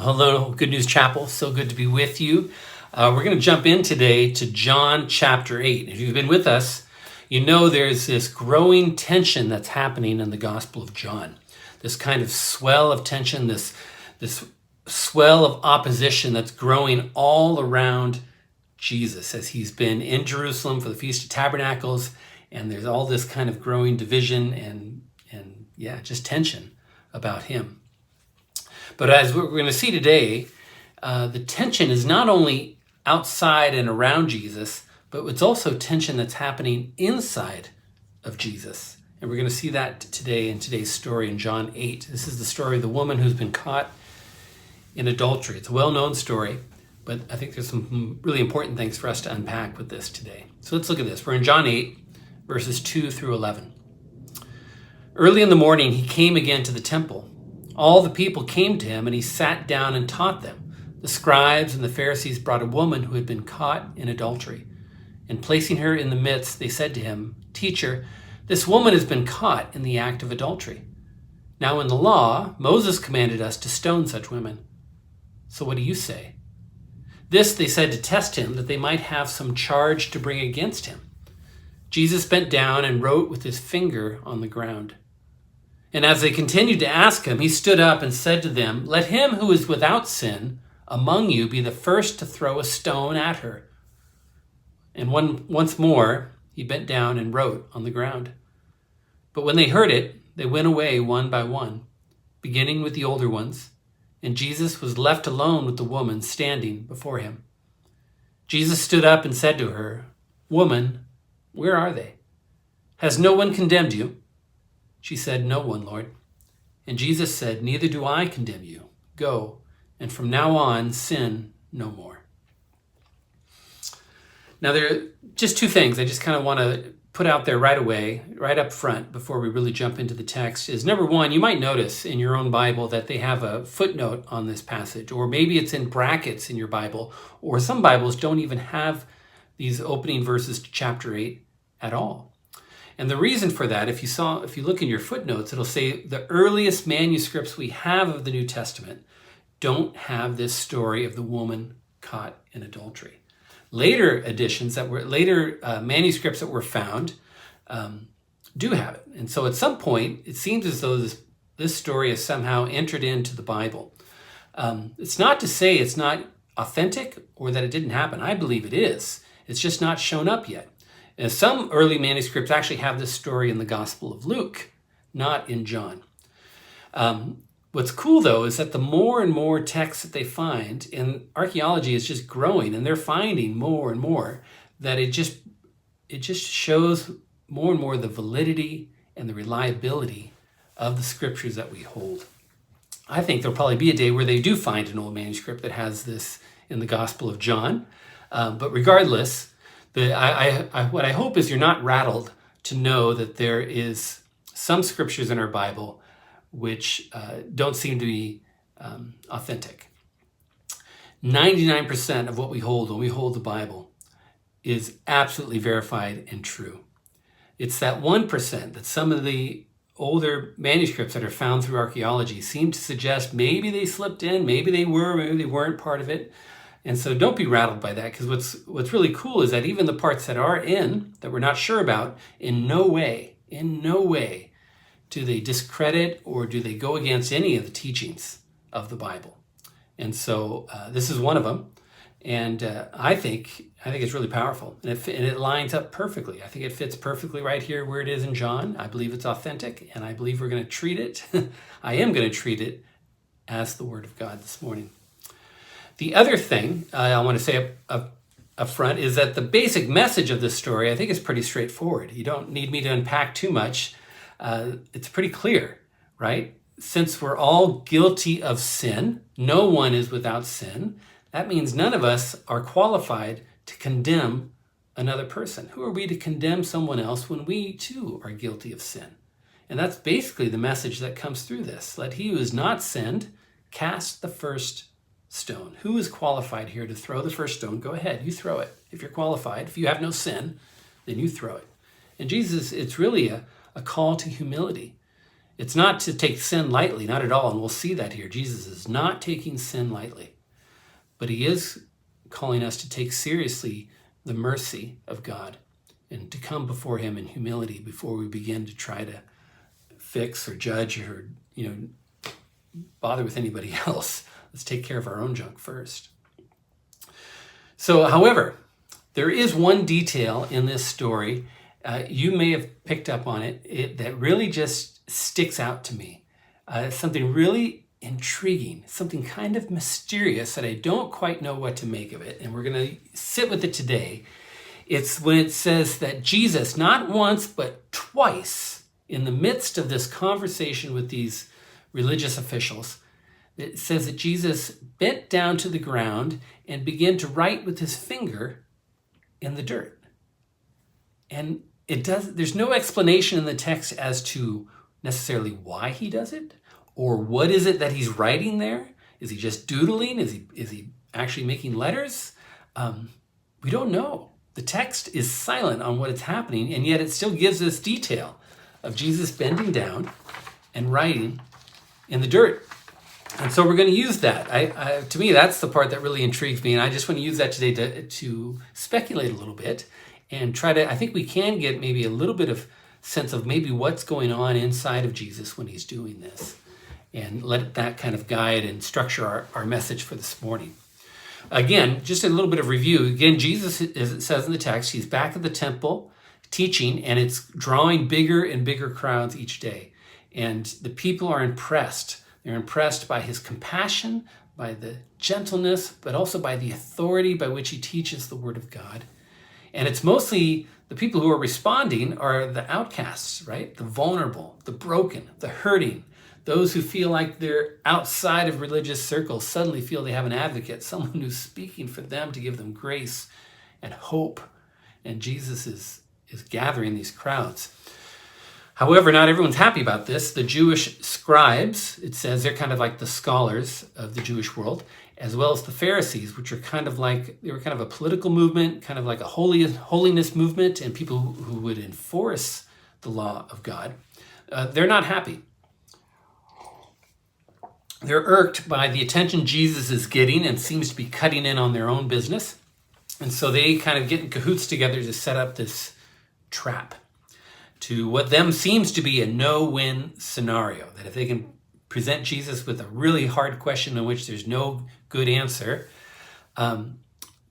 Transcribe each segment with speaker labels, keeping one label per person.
Speaker 1: Hello, Good News Chapel. So good to be with you. We're going to jump in today to John chapter 8. If you've been with us, you know there's this growing tension that's happening in the Gospel of John. This kind of swell of tension, this swell of opposition that's growing all around Jesus as he's been in Jerusalem for the Feast of Tabernacles, and there's all this kind of growing division and just tension about him. But as we're going to see today, the tension is not only outside and around Jesus, but it's also tension that's happening inside of Jesus. And we're going to see that today in today's story in John 8. This is the story of the woman who's been caught in adultery. It's a well-known story, but I think there's some really important things for us to unpack with this today. So let's look at this. We're in John 8, verses 2 through 11. Early in the morning, he came again to the temple. All the people came to him, and he sat down and taught them. The scribes and the Pharisees brought a woman who had been caught in adultery. And placing her in the midst, they said to him, "Teacher, this woman has been caught in the act of adultery. Now in the law, Moses commanded us to stone such women. So what do you say?" This they said to test him, that they might have some charge to bring against him. Jesus bent down and wrote with his finger on the ground. And as they continued to ask him, he stood up and said to them, "Let him who is without sin among you be the first to throw a stone at her." And once more, he bent down and wrote on the ground. But when they heard it, they went away one by one, beginning with the older ones, and Jesus was left alone with the woman standing before him. Jesus stood up and said to her, "Woman, where are they? Has no one condemned you?" She said, "No one, Lord." And Jesus said, "Neither do I condemn you. Go, and from now on, sin no more." Now, there are just two things I just kind of want to put out there right away, right up front, before we really jump into the text. Is number one, you might notice in your own Bible that they have a footnote on this passage, or maybe it's in brackets in your Bible, or some Bibles don't even have these opening verses to chapter 8 at all. And the reason for that, if you look in your footnotes, it'll say the earliest manuscripts we have of the New Testament don't have this story of the woman caught in adultery. Later manuscripts that were found do have it. And so at some point, it seems as though this story has somehow entered into the Bible. It's not to say it's not authentic or that it didn't happen. I believe it is. It's just not shown up yet. And some early manuscripts actually have this story in the Gospel of Luke, not in John. What's cool, though, is that the more and more texts that they find, and archaeology is just growing, and they're finding more and more, that it just shows more and more the validity and the reliability of the scriptures that we hold. I think there'll probably be a day where they do find an old manuscript that has this in the Gospel of John. But regardless, what I hope is you're not rattled to know that there is some scriptures in our Bible which don't seem to be authentic. 99% of what we hold when we hold the Bible is absolutely verified and true. It's that 1% that some of the older manuscripts that are found through archaeology seem to suggest maybe they slipped in, maybe they were, maybe they weren't part of it. And so don't be rattled by that, because what's really cool is that even the parts that are in, that we're not sure about, in no way do they discredit or do they go against any of the teachings of the Bible. And so this is one of them. And I think it's really powerful. And it lines up perfectly. I think it fits perfectly right here where it is in John. I believe it's authentic, and I believe we're going to treat it. I am going to treat it as the Word of God this morning. The other thing I want to say up front is that the basic message of this story, I think, is pretty straightforward. You don't need me to unpack too much. It's pretty clear, right? Since we're all guilty of sin, no one is without sin. That means none of us are qualified to condemn another person. Who are we to condemn someone else when we too are guilty of sin? And that's basically the message that comes through this. Let he who is not sinned cast the first stone. Who is qualified here to throw the first stone? Go ahead, you throw it. If you're qualified, if you have no sin, then you throw it. And Jesus, it's really a call to humility. It's not to take sin lightly, not at all. And we'll see that here. Jesus is not taking sin lightly, but he is calling us to take seriously the mercy of God and to come before him in humility before we begin to try to fix or judge or, bother with anybody else. Let's take care of our own junk first. So, however, there is one detail in this story, you may have picked up on it, that really just sticks out to me. Something really intriguing, something kind of mysterious that I don't quite know what to make of it. And we're going to sit with it today. It's when it says that Jesus, not once, but twice, in the midst of this conversation with these religious officials, it says that Jesus bent down to the ground and began to write with his finger in the dirt. And there's no explanation in the text as to necessarily why he does it, or what is it that he's writing there? Is he just doodling? Is he actually making letters? We don't know. The text is silent on what is happening, and yet it still gives us detail of Jesus bending down and writing in the dirt. And so we're going to use that. To me, that's the part that really intrigues me, and I just want to use that today to speculate a little bit and try to, I think we can get maybe a little bit of sense of maybe what's going on inside of Jesus when he's doing this, and let that kind of guide and structure our message for this morning. Again, just a little bit of review. Again, Jesus, as it says in the text, he's back at the temple teaching, and it's drawing bigger and bigger crowds each day. And the people are impressed. They're impressed by his compassion, by the gentleness, but also by the authority by which he teaches the word of God. And it's mostly the people who are responding are the outcasts, right? The vulnerable, the broken, the hurting. Those who feel like they're outside of religious circles suddenly feel they have an advocate, someone who's speaking for them to give them grace and hope. And Jesus is gathering these crowds. However, not everyone's happy about this. The Jewish scribes, it says, they're kind of like the scholars of the Jewish world, as well as the Pharisees, which are they were kind of a political movement, kind of like a holiness movement, and people who would enforce the law of God. They're not happy. They're irked by the attention Jesus is getting and seems to be cutting in on their own business. And so they kind of get in cahoots together to set up this trap to what them seems to be a no-win scenario. That if they can present Jesus with a really hard question in which there's no good answer, that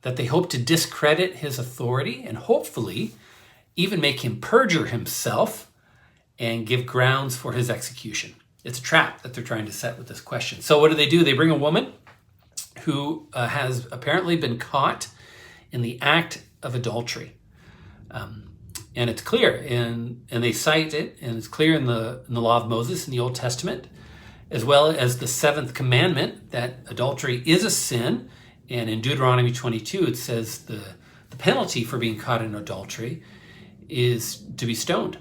Speaker 1: they hope to discredit his authority and hopefully even make him perjure himself and give grounds for his execution. It's a trap that they're trying to set with this question. So what do? They bring a woman who has apparently been caught in the act of adultery. And it's clear, and they cite it, and it's clear in the law of Moses in the Old Testament, as well as the seventh commandment that adultery is a sin. And in Deuteronomy 22, it says the penalty for being caught in adultery is to be stoned.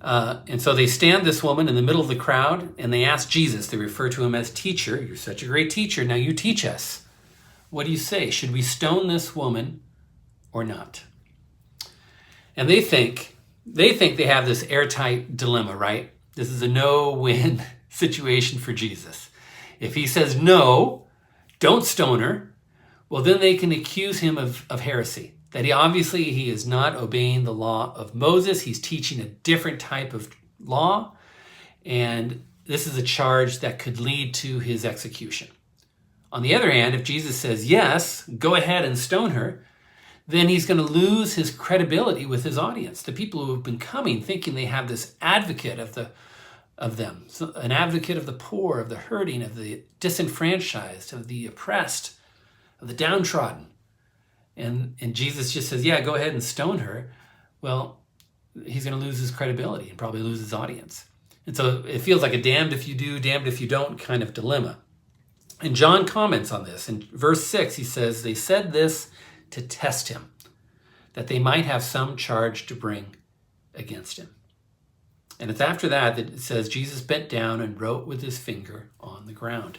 Speaker 1: And so they stand this woman in the middle of the crowd, and they ask Jesus, they refer to him as teacher. You're such a great teacher. Now you teach us. What do you say? Should we stone this woman or not? And they think they have this airtight dilemma, right? This is a no-win situation for Jesus. If he says no, don't stone her, well, then they can accuse him of heresy. That he is not obeying the law of Moses. He's teaching a different type of law. And this is a charge that could lead to his execution. On the other hand, if Jesus says, yes, go ahead and stone her, then he's going to lose his credibility with his audience. The people who have been coming thinking they have this advocate of them, so an advocate of the poor, of the hurting, of the disenfranchised, of the oppressed, of the downtrodden. And Jesus just says, yeah, go ahead and stone her. Well, he's going to lose his credibility and probably lose his audience. And so it feels like a damned if you do, damned if you don't kind of dilemma. And John comments on this. In verse 6, he says, they said this to test him, that they might have some charge to bring against him. And it's after that it says Jesus bent down and wrote with his finger on the ground.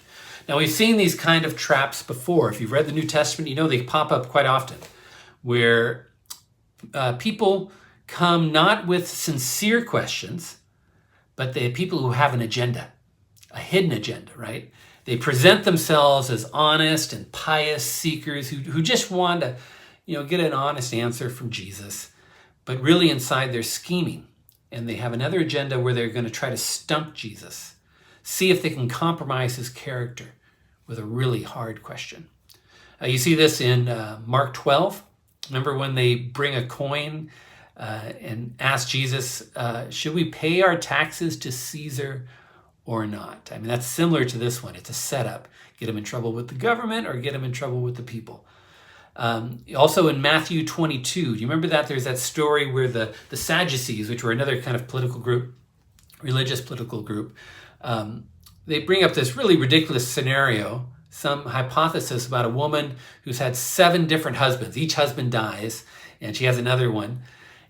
Speaker 1: Now, we've seen these kind of traps before. If you've read the New Testament, you know they pop up quite often, where people come not with sincere questions, but the people who have an agenda, a hidden agenda, right? They present themselves as honest and pious seekers who just want to, get an honest answer from Jesus, but really inside they're scheming, and they have another agenda where they're going to try to stump Jesus, see if they can compromise his character with a really hard question. You see this in Mark 12. Remember when they bring a coin and ask Jesus, should we pay our taxes to Caesar or not? I mean, that's similar to this one. It's a setup. Get him in trouble with the government or get him in trouble with the people. Also in Matthew 22, do you remember that? There's that story where the Sadducees, which were another kind of political group, religious political group, they bring up this really ridiculous scenario, some hypothesis about a woman who's had 7 different husbands. Each husband dies, and she has another one.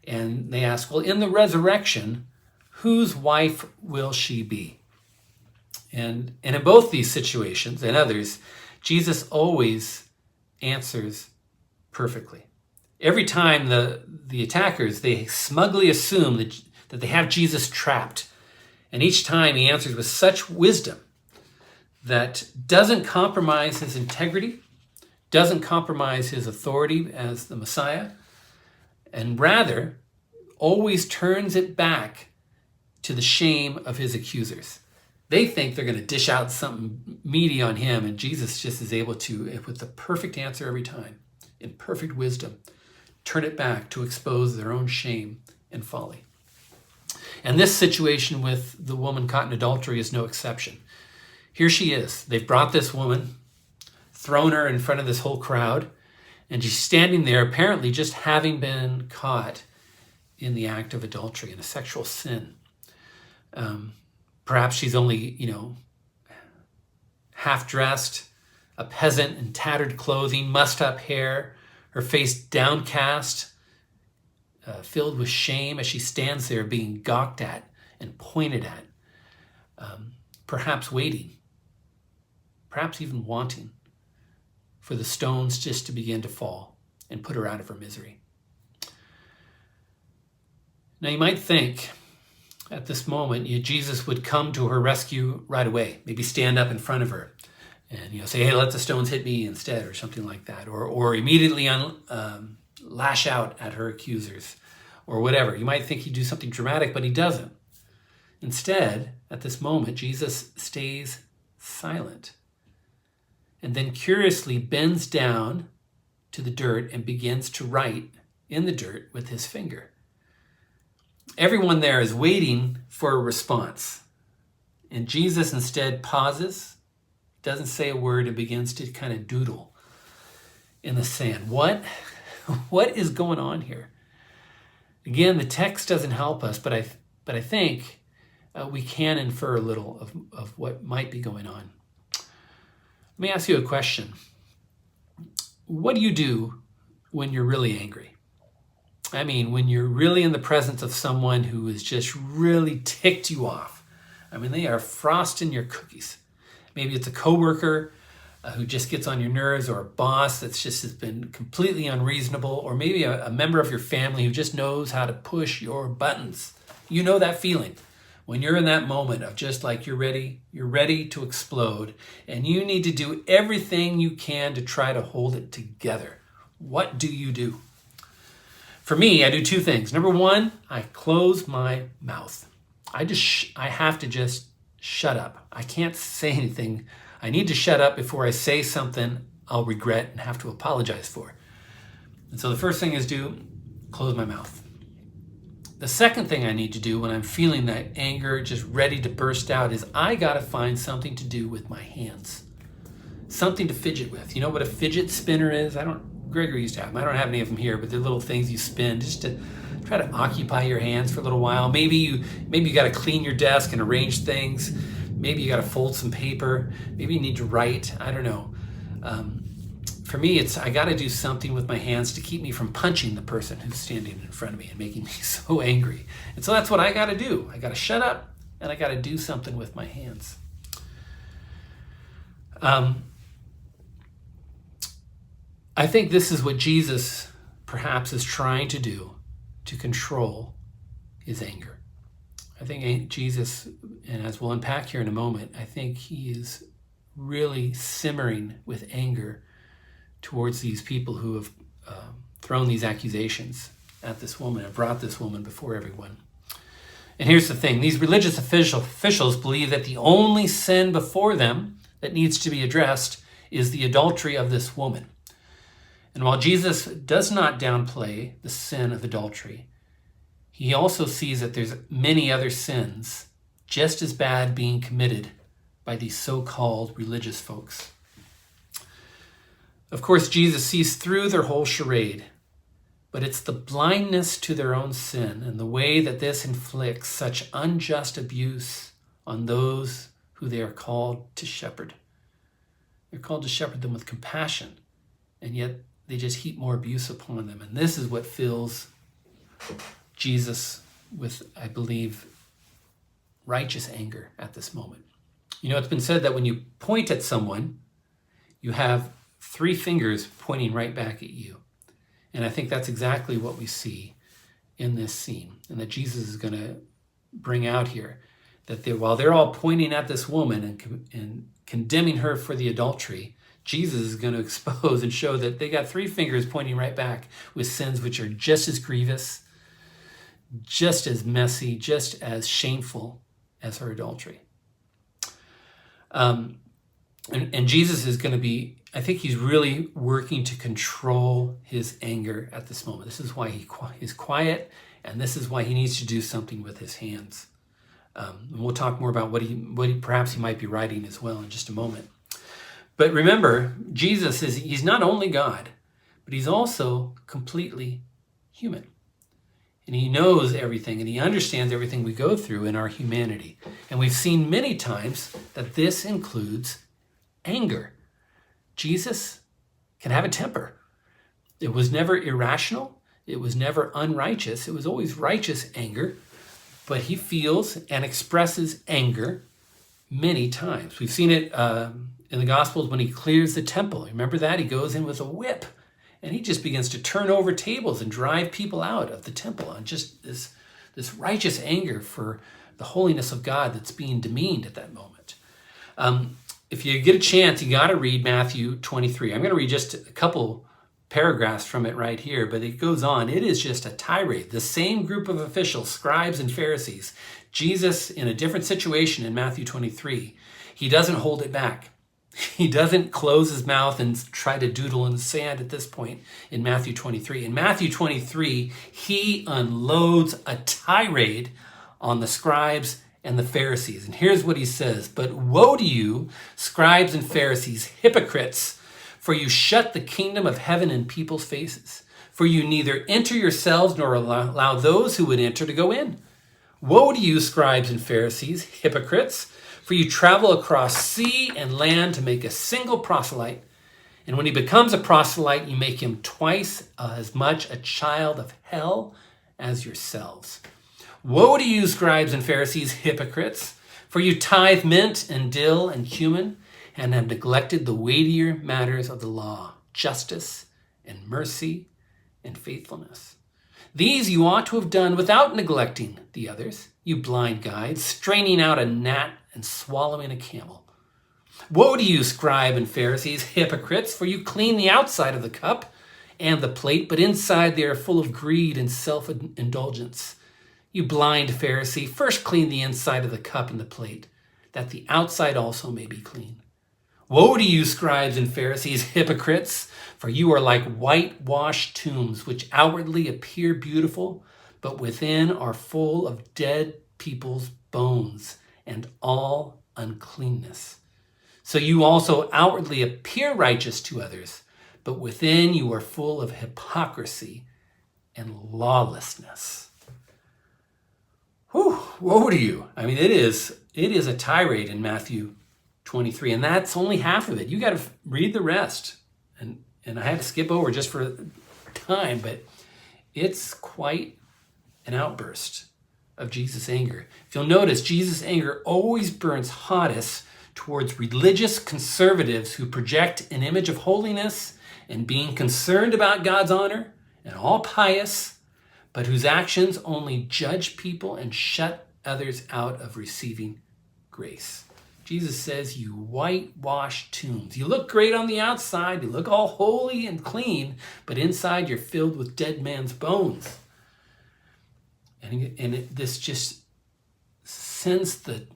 Speaker 1: And they ask, well, in the resurrection, whose wife will she be? And in both these situations and others, Jesus always answers perfectly. Every time the attackers, they smugly assume that they have Jesus trapped. And each time he answers with such wisdom that doesn't compromise his integrity, doesn't compromise his authority as the Messiah, and rather always turns it back to the shame of his accusers. They think they're going to dish out something meaty on him, and Jesus just is able to, with the perfect answer every time, in perfect wisdom, turn it back to expose their own shame and folly. And this situation with the woman caught in adultery is no exception. Here she is. They've brought this woman, thrown her in front of this whole crowd, and she's standing there apparently just having been caught in the act of adultery, in a sexual sin. Perhaps she's only, half-dressed, a peasant in tattered clothing, mussed-up hair, her face downcast, filled with shame as she stands there being gawked at and pointed at, perhaps waiting, perhaps even wanting for the stones just to begin to fall and put her out of her misery. Now you might think at this moment Jesus would come to her rescue right away, maybe stand up in front of her and say, hey, let the stones hit me instead, or something like that, or immediately lash out at her accusers, or whatever. You might think he'd do something dramatic, but he doesn't. Instead, at this moment, Jesus stays silent and then curiously bends down to the dirt and begins to write in the dirt with his finger. Everyone there is waiting for a response, and Jesus instead pauses, doesn't say a word, and begins to kind of doodle in the sand. What is going on here? Again, the text doesn't help us, but I think we can infer a little of what might be going on. Let me ask you a question. What do you do when you're really angry? I mean, when you're really in the presence of someone who has just really ticked you off. I mean, they are frosting your cookies. Maybe it's a coworker who just gets on your nerves, or a boss that's just has been completely unreasonable, or maybe a member of your family who just knows how to push your buttons. You know that feeling when you're in that moment of just like you're ready to explode, and you need to do everything you can to try to hold it together. What do you do? For me, I do 2 things. Number 1, I close my mouth. I have to just shut up. I can't say anything. I need to shut up before I say something I'll regret and have to apologize for. And so the first thing is close my mouth. The second thing I need to do when I'm feeling that anger just ready to burst out is I gotta find something to do with my hands. Something to fidget with. You know what a fidget spinner is? Gregory used to have them. I don't have any of them here, but they're little things you spin just to try to occupy your hands for a little while. Maybe you got to clean your desk and arrange things. Maybe you got to fold some paper. Maybe you need to write. I don't know. For me, I got to do something with my hands to keep me from punching the person who's standing in front of me and making me so angry. And so that's what I got to do. I got to shut up and I got to do something with my hands. I think this is what Jesus perhaps is trying to do to control his anger. I think Jesus, and as we'll unpack here in a moment, I think he is really simmering with anger towards these people who have thrown these accusations at this woman and brought this woman before everyone. And here's the thing. These religious officials believe that the only sin before them that needs to be addressed is the adultery of this woman. And while Jesus does not downplay the sin of adultery, he also sees that there's many other sins just as bad being committed by these so-called religious folks. Of course, Jesus sees through their whole charade, but it's the blindness to their own sin and the way that this inflicts such unjust abuse on those who they are called to shepherd. They're called to shepherd them with compassion, and yet they just heap more abuse upon them. And this is what fills Jesus with, I believe, righteous anger at this moment. You know, it's been said that when you point at someone, you have 3 fingers pointing right back at you. And I think that's exactly what we see in this scene, and that Jesus is going to bring out here, that while they're all pointing at this woman and condemning her for the adultery, Jesus is going to expose and show that they got 3 fingers pointing right back with sins which are just as grievous, just as messy, just as shameful as her adultery. And Jesus is going to be, I think he's really working to control his anger at this moment. This is why he is quiet, and this is why he needs to do something with his hands. And we'll talk more about what he perhaps he might be writing as well in just a moment. But remember, he's not only God, but he's also completely human. And he knows everything, and he understands everything we go through in our humanity. And we've seen many times that this includes anger. Jesus can have a temper. It was never irrational. It was never unrighteous. It was always righteous anger. But he feels and expresses anger many times. We've seen it in the Gospels when he clears the temple. Remember that? He goes in with a whip, and he just begins to turn over tables and drive people out of the temple on just this righteous anger for the holiness of God that's being demeaned at that moment. If you get a chance, you got to read Matthew 23. I'm going to read just a couple paragraphs from it right here, but it goes on. It is just a tirade. The same group of officials, scribes and Pharisees, Jesus in a different situation in Matthew 23, he doesn't hold it back. He doesn't close his mouth and try to doodle in the sand at this point in Matthew 23. In Matthew 23, he unloads a tirade on the scribes and the Pharisees. And here's what he says: "But woe to you, scribes and Pharisees, hypocrites, for you shut the kingdom of heaven in people's faces. For you neither enter yourselves nor allow those who would enter to go in. Woe to you, scribes and Pharisees, hypocrites, for you travel across sea and land to make a single proselyte. And when he becomes a proselyte, you make him twice as much a child of hell as yourselves. Woe to you, scribes and Pharisees, hypocrites, for you tithe mint and dill and cumin, and have neglected the weightier matters of the law, justice and mercy and faithfulness. These you ought to have done without neglecting the others, you blind guides, straining out a gnat and swallowing a camel. Woe to you, scribe and Pharisees, hypocrites, for you clean the outside of the cup and the plate, but inside they are full of greed and self-indulgence. You blind Pharisee, first clean the inside of the cup and the plate, that the outside also may be clean. Woe to you, scribes and Pharisees, hypocrites, for you are like whitewashed tombs, which outwardly appear beautiful, but within are full of dead people's bones and all uncleanness. So you also outwardly appear righteous to others, but within you are full of hypocrisy and lawlessness." Whew, woe to you. I mean, it is a tirade in Matthew 23, and that's only half of it. You got to read the rest. And I had to skip over just for time, but it's quite an outburst of Jesus' anger. If you'll notice, Jesus' anger always burns hottest towards religious conservatives who project an image of holiness and being concerned about God's honor and all pious, but whose actions only judge people and shut others out of receiving grace. Jesus says, you whitewash tombs. You look great on the outside, you look all holy and clean, but inside you're filled with dead man's bones. This just sends the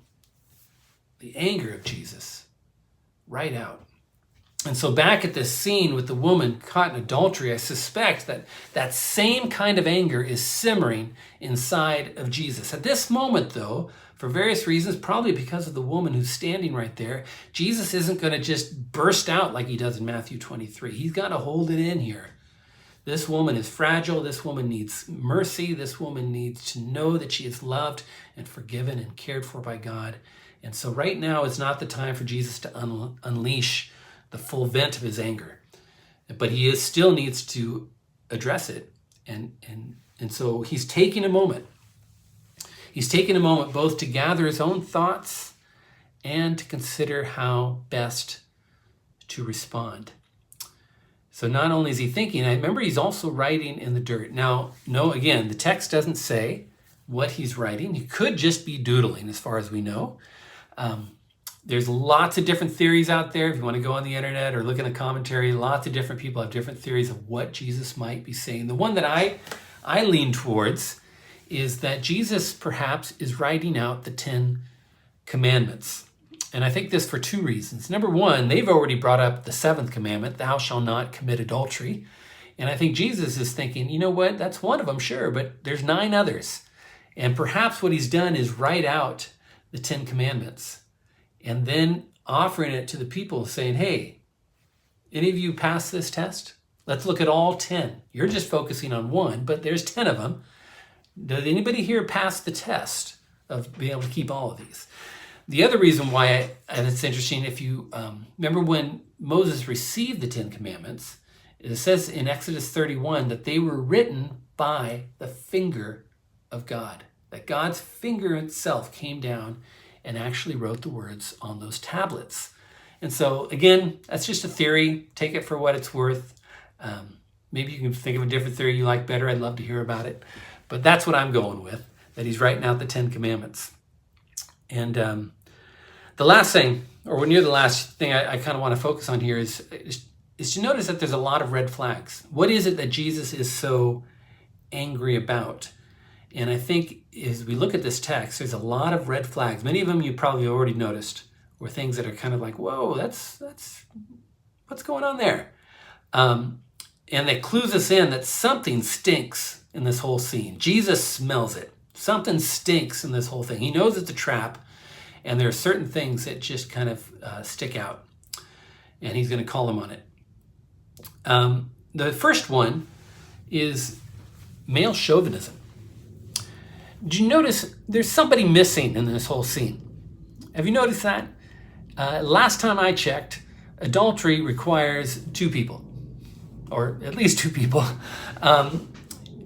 Speaker 1: anger of Jesus right out. And so back at this scene with the woman caught in adultery, I suspect that that same kind of anger is simmering inside of Jesus. At this moment, though, for various reasons, probably because of the woman who's standing right there, Jesus isn't going to just burst out like he does in Matthew 23. He's got to hold it in here. This woman is fragile. This woman needs mercy. This woman needs to know that she is loved and forgiven and cared for by God. And so right now is not the time for Jesus to unleash the full vent of his anger. But he still needs to address it. And so he's taking a moment. He's taking a moment both to gather his own thoughts and to consider how best to respond. So not only is he thinking, I remember he's also writing in the dirt. Now, no, again, the text doesn't say what he's writing. He could just be doodling as far as we know. There's lots of different theories out there. If you want to go on the internet or look in the commentary, lots of different people have different theories of what Jesus might be saying. The one that I lean towards is that Jesus perhaps is writing out the 10 commandments. And I think this for two reasons. Number one, they've already brought up the 7th commandment, thou shalt not commit adultery. And I think Jesus is thinking, you know what, that's one of them, sure, but there's 9 others. And perhaps what he's done is write out the 10 commandments and then offering it to the people saying, hey, any of you pass this test? Let's look at all 10. You're just focusing on one, but there's 10 of them. Does anybody here pass the test of being able to keep all of these? The other reason why, and it's interesting, if you remember when Moses received the 10 commandments, it says in Exodus 31 that they were written by the finger of God, that God's finger itself came down and actually wrote the words on those tablets. And so, again, that's just a theory. Take it for what it's worth. Maybe you can think of a different theory you like better. I'd love to hear about it. But that's what I'm going with, that he's writing out the 10 commandments. And the last thing, or near the last thing I kind of want to focus on here is to notice that there's a lot of red flags. What is it that Jesus is so angry about? And I think as we look at this text, there's a lot of red flags. Many of them you probably already noticed were things that are kind of like, whoa, that's what's going on there? And that clues us in that something stinks in this whole scene. Jesus smells it. Something stinks in this whole thing. He knows it's a trap, and there are certain things that just kind of stick out, and he's going to call him on it. The first one is male chauvinism. Did you notice there's somebody missing in this whole scene? Have you noticed that? Last time I checked, adultery requires 2 people, or at least 2 people.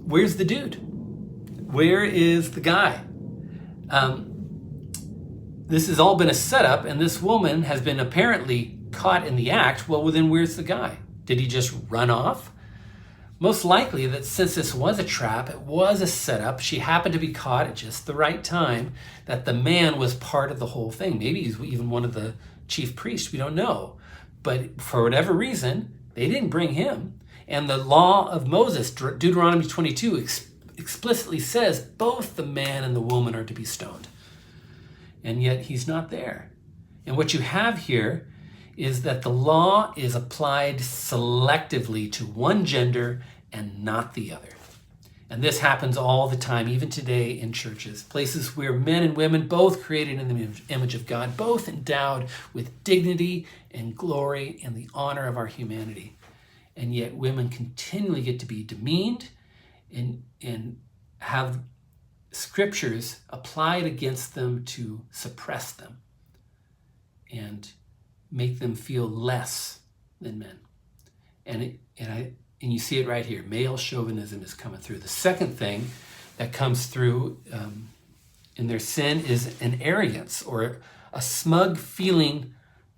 Speaker 1: Where's the dude? Where is the guy? This has all been a setup, and this woman has been apparently caught in the act. Well, then where's the guy? Did he just run off? Most likely that since this was a trap, it was a setup, she happened to be caught at just the right time, that the man was part of the whole thing. Maybe he's even one of the chief priests, we don't know. But for whatever reason, they didn't bring him. And the law of Moses, Deuteronomy 22, explicitly says both the man and the woman are to be stoned. And yet he's not there. And what you have here is that the law is applied selectively to one gender and not the other. And this happens all the time, even today in churches, places where men and women, both created in the image of God, both endowed with dignity and glory and the honor of our humanity. And yet women continually get to be demeaned and have scriptures applied against them to suppress them and make them feel less than men. And you see it right here. Male chauvinism is coming through. The second thing that comes through in their sin is an arrogance or a smug feeling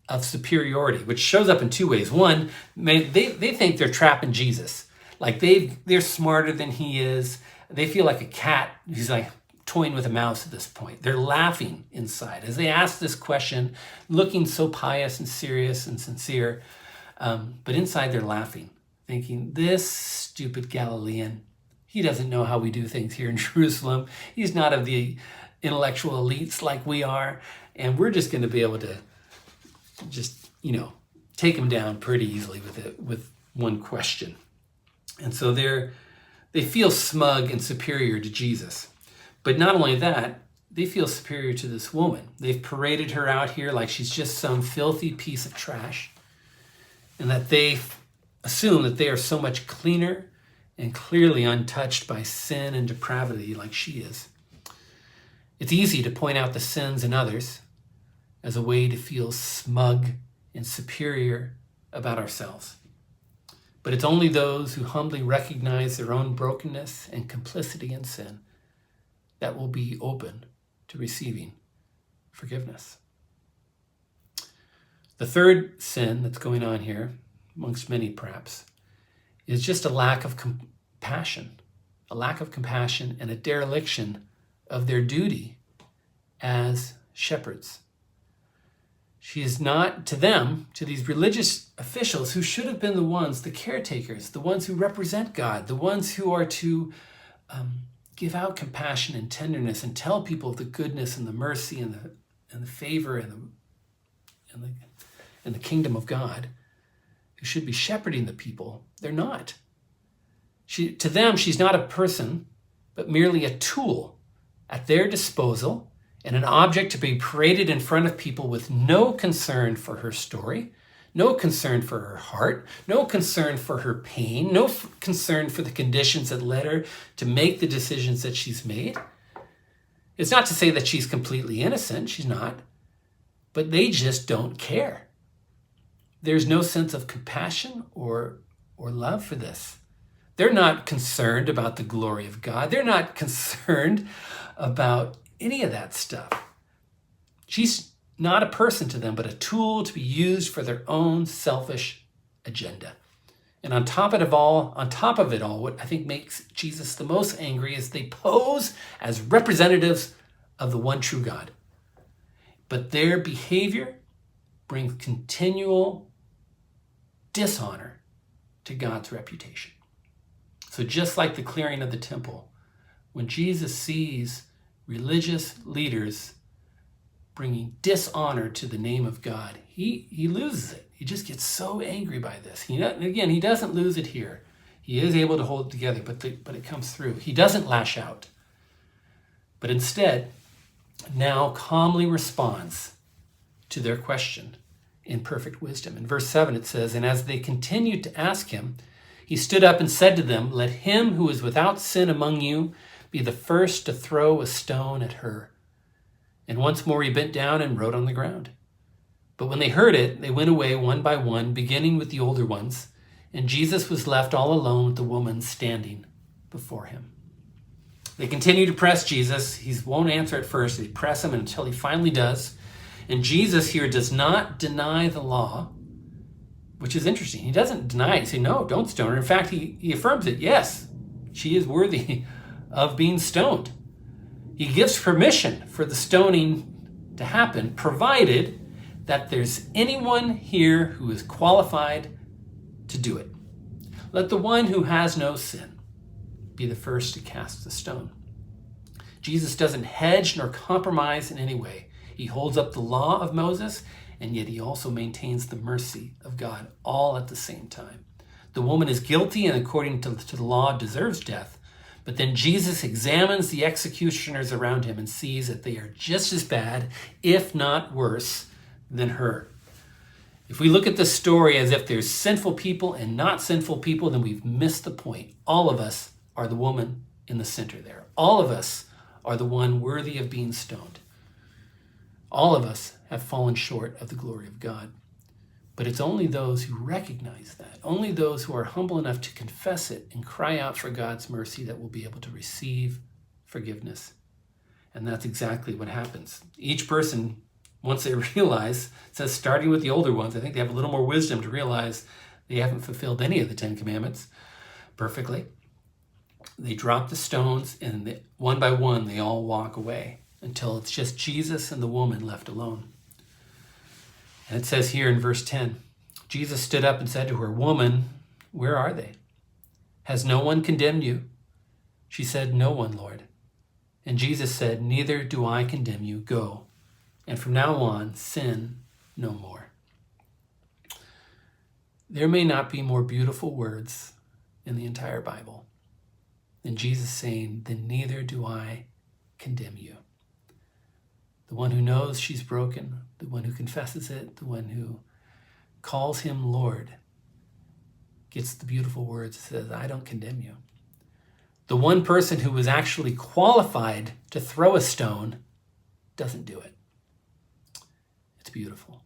Speaker 1: of superiority, which shows up in 2 ways. One, they think they're trapping Jesus. Like they're smarter than he is. They feel like a cat who's like toying with a mouse at this point. They're laughing inside as they ask this question, looking so pious and serious and sincere. But inside they're laughing, thinking, this stupid Galilean, he doesn't know how we do things here in Jerusalem. He's not of the intellectual elites like we are. And we're just going to be able to just, take him down pretty easily with one question. And so they feel smug and superior to Jesus. But not only that, they feel superior to this woman. They've paraded her out here like she's just some filthy piece of trash. And that they assume that they are so much cleaner and clearly untouched by sin and depravity like she is. It's easy to point out the sins in others as a way to feel smug and superior about ourselves. But it's only those who humbly recognize their own brokenness and complicity in sin that will be open to receiving forgiveness. The third sin that's going on here, amongst many perhaps, is just a lack of compassion and a dereliction of their duty as shepherds. She is not to them, to these religious officials who should have been the ones, the caretakers, the ones who represent God, the ones who are to give out compassion and tenderness and tell people of the goodness and the mercy and the favor and the kingdom of God, who should be shepherding the people. They're not. To them, she's not a person, but merely a tool at their disposal and an object to be paraded in front of people with no concern for her story, no concern for her heart, no concern for her pain, no concern for the conditions that led her to make the decisions that she's made. It's not to say that she's completely innocent, she's not, but they just don't care. There's no sense of compassion or love for this. They're not concerned about the glory of God. They're not concerned about any of that stuff. She's not a person to them, but a tool to be used for their own selfish agenda. And on top of it all, what I think makes Jesus the most angry is they pose as representatives of the one true God. But their behavior brings continual dishonor to God's reputation. So just like the clearing of the temple, when Jesus sees religious leaders bringing dishonor to the name of God, he loses it. He just gets so angry by this. He doesn't lose it here. He is able to hold it together, but it comes through. He doesn't lash out, but instead now calmly responds to their question in perfect wisdom. In verse 7 it says, "And as they continued to ask him, he stood up and said to them, 'Let him who is without sin among you be the first to throw a stone at her.' And once more he bent down and wrote on the ground. But when they heard it, they went away one by one, beginning with the older ones, and Jesus was left all alone with the woman standing before him." They continue to press Jesus. He won't answer at first. They press him until he finally does. And Jesus here does not deny the law, which is interesting. He doesn't deny it. He says, no, don't stone her. In fact, he affirms it. Yes, she is worthy of being stoned. He gives permission for the stoning to happen, provided that there's anyone here who is qualified to do it. Let the one who has no sin be the first to cast the stone. Jesus doesn't hedge nor compromise in any way. He holds up the law of Moses, and yet he also maintains the mercy of God all at the same time. The woman is guilty and according to the law deserves death, but then Jesus examines the executioners around him and sees that they are just as bad, if not worse, than her. If we look at this story as if there's sinful people and not sinful people, then we've missed the point. All of us are the woman in the center there. All of us are the one worthy of being stoned. All of us have fallen short of the glory of God. But it's only those who recognize that, only those who are humble enough to confess it and cry out for God's mercy, that will be able to receive forgiveness. And that's exactly what happens. Each person, once they realize, it says starting with the older ones, I think they have a little more wisdom to realize they haven't fulfilled any of the 10 Commandments perfectly. They drop the stones, and one by one, they all walk away until it's just Jesus and the woman left alone. And it says here in verse 10, Jesus stood up and said to her, "Woman, where are they? Has no one condemned you?" She said, "No one, Lord." And Jesus said, "Neither do I condemn you. Go, and from now on, sin no more." There may not be more beautiful words in the entire Bible than Jesus saying, "Then neither do I condemn you." The one who knows she's broken, the one who confesses it, the one who calls him Lord, gets the beautiful words that says, "I don't condemn you." The one person who was actually qualified to throw a stone doesn't do it. It's beautiful.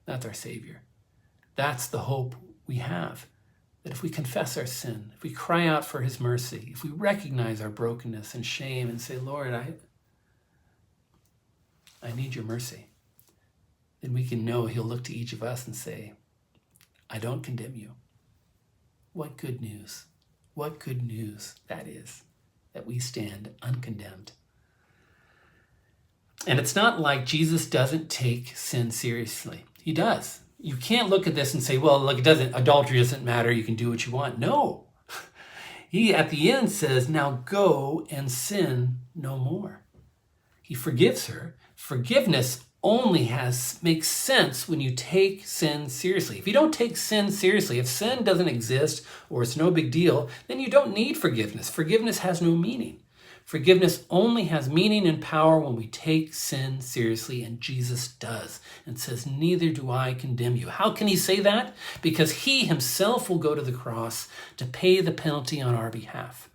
Speaker 1: That's our Savior. That's the hope we have. That if we confess our sin, if we cry out for his mercy, if we recognize our brokenness and shame and say, "Lord, I need your mercy," then we can know he'll look to each of us and say, "I don't condemn you." What good news. What good news that is, that we stand uncondemned. And it's not like Jesus doesn't take sin seriously. He does. You can't look at this and say, well, look, adultery doesn't matter, you can do what you want. No. He, at the end, says, "Now go and sin no more." He forgives her. Forgiveness only makes sense when you take sin seriously. If you don't take sin seriously, if sin doesn't exist or it's no big deal, then you don't need forgiveness. Forgiveness has no meaning. Forgiveness only has meaning and power when we take sin seriously, and Jesus does, and says, "Neither do I condemn you." How can he say that? Because he himself will go to the cross to pay the penalty on our behalf.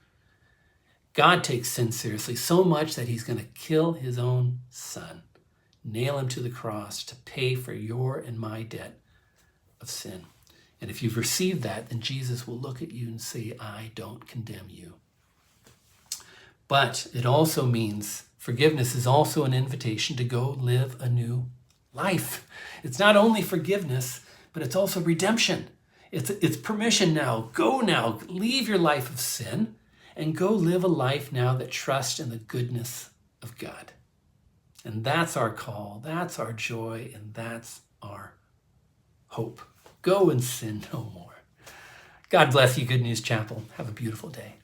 Speaker 1: God takes sin seriously so much that he's going to kill his own son, nail him to the cross to pay for your and my debt of sin. And if you've received that, then Jesus will look at you and say, "I don't condemn you." But it also means forgiveness is also an invitation to go live a new life. It's not only forgiveness, but it's also redemption. It's permission now. Go now. Leave your life of sin and go live a life now that trusts in the goodness of God. And that's our call, that's our joy, and that's our hope. Go and sin no more. God bless you, Good News Chapel. Have a beautiful day.